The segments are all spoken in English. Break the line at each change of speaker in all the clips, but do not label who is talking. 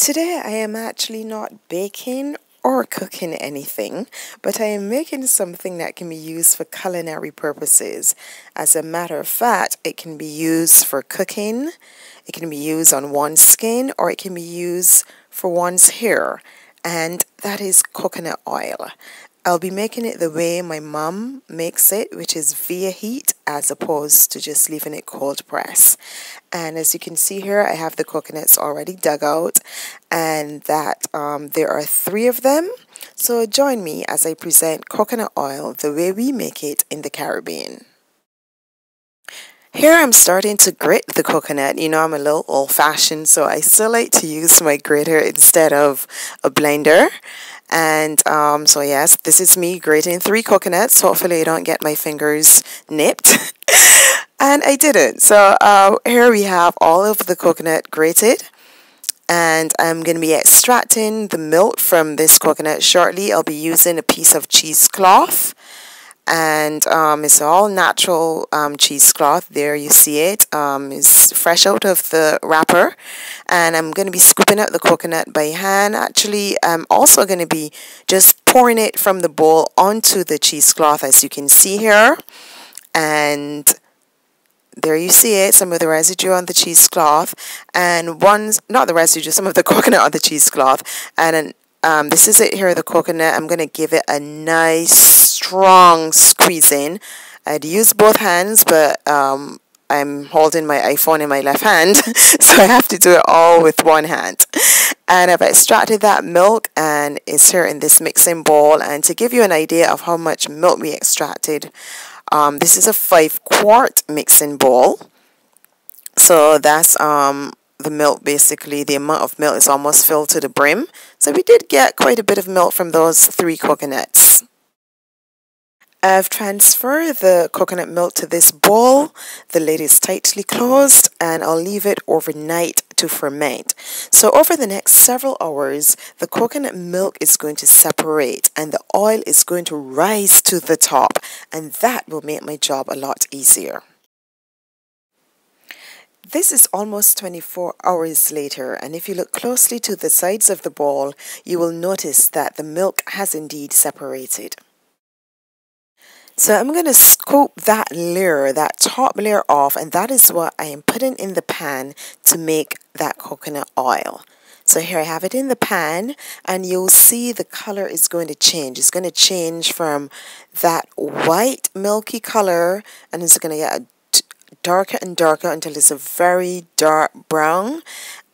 Today I am actually not baking or cooking anything, but I am making something that can be used for culinary purposes. As a matter of fact, it can be used for cooking, it can be used on one's skin, or it can be used for one's hair, and that is coconut oil. I'll be making it the way my mom makes it, which is via heat as opposed to just leaving it cold press. And as you can see here, I have the coconuts already dug out, and that there are 3 of them. So join me as I present coconut oil the way we make it in the Caribbean. Here I'm starting to grate the coconut. You know, I'm a little old-fashioned, so I still like to use my grater instead of a blender. And so yes, this is me grating 3 coconuts. Hopefully I don't get my fingers nipped. And I didn't. So here we have all of the coconut grated. And I'm going to be extracting the milk from this coconut shortly. I'll be using a piece of cheesecloth. And it's all natural cheesecloth. There you see it. It's fresh out of the wrapper. And I'm going to be scooping out the coconut by hand. Actually, I'm also going to be just pouring it from the bowl onto the cheesecloth, as you can see here. And there you see it, some of the residue on the cheesecloth. And not the residue, some of the coconut on the cheesecloth. And this is it here, the coconut. I'm going to give it a nice strong squeezing. I'd use both hands, but I'm holding my iPhone in my left hand, so I have to do it all with one hand. And I've extracted that milk, and it's here in this mixing bowl. And to give you an idea of how much milk we extracted, this is a 5-quart mixing bowl. So that's the milk, basically the amount of milk is almost filled to the brim. So we did get quite a bit of milk from those 3 coconuts. I've transferred the coconut milk to this bowl. The lid is tightly closed, and I'll leave it overnight to ferment. So over the next several hours, the coconut milk is going to separate and the oil is going to rise to the top, and that will make my job a lot easier. This is almost 24 hours later, and if you look closely to the sides of the bowl, you will notice that the milk has indeed separated. So I'm going to scoop that layer, that top layer off, and that is what I am putting in the pan to make that coconut oil. So here I have it in the pan, and you'll see the color is going to change. It's going to change from that white milky color, and it's going to get darker and darker until it's a very dark brown.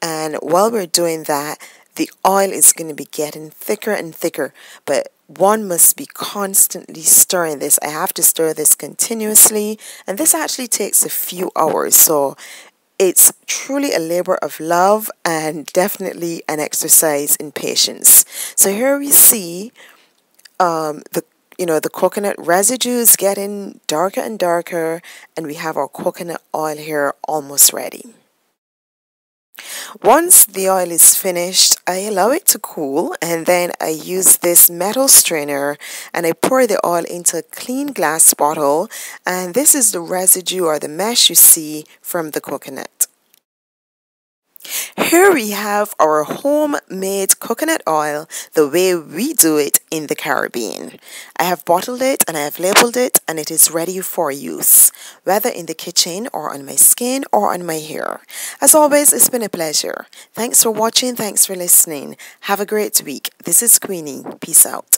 And while we're doing that, the oil is going to be getting thicker and thicker, but one must be constantly stirring this. I have to stir this continuously, and this actually takes a few hours. So it's truly a labor of love and definitely an exercise in patience. So here we see the coconut residues getting darker and darker, and we have our coconut oil here almost ready. Once the oil is finished, I allow it to cool, and then I use this metal strainer and I pour the oil into a clean glass bottle, and this is the residue or the mesh you see from the coconut. Here we have our homemade coconut oil the way we do it in the Caribbean. I have bottled it and I have labeled it, and it is ready for use, whether in the kitchen or on my skin or on my hair. As always, it's been a pleasure. Thanks for watching. Thanks for listening. Have a great week. This is Queenie. Peace out.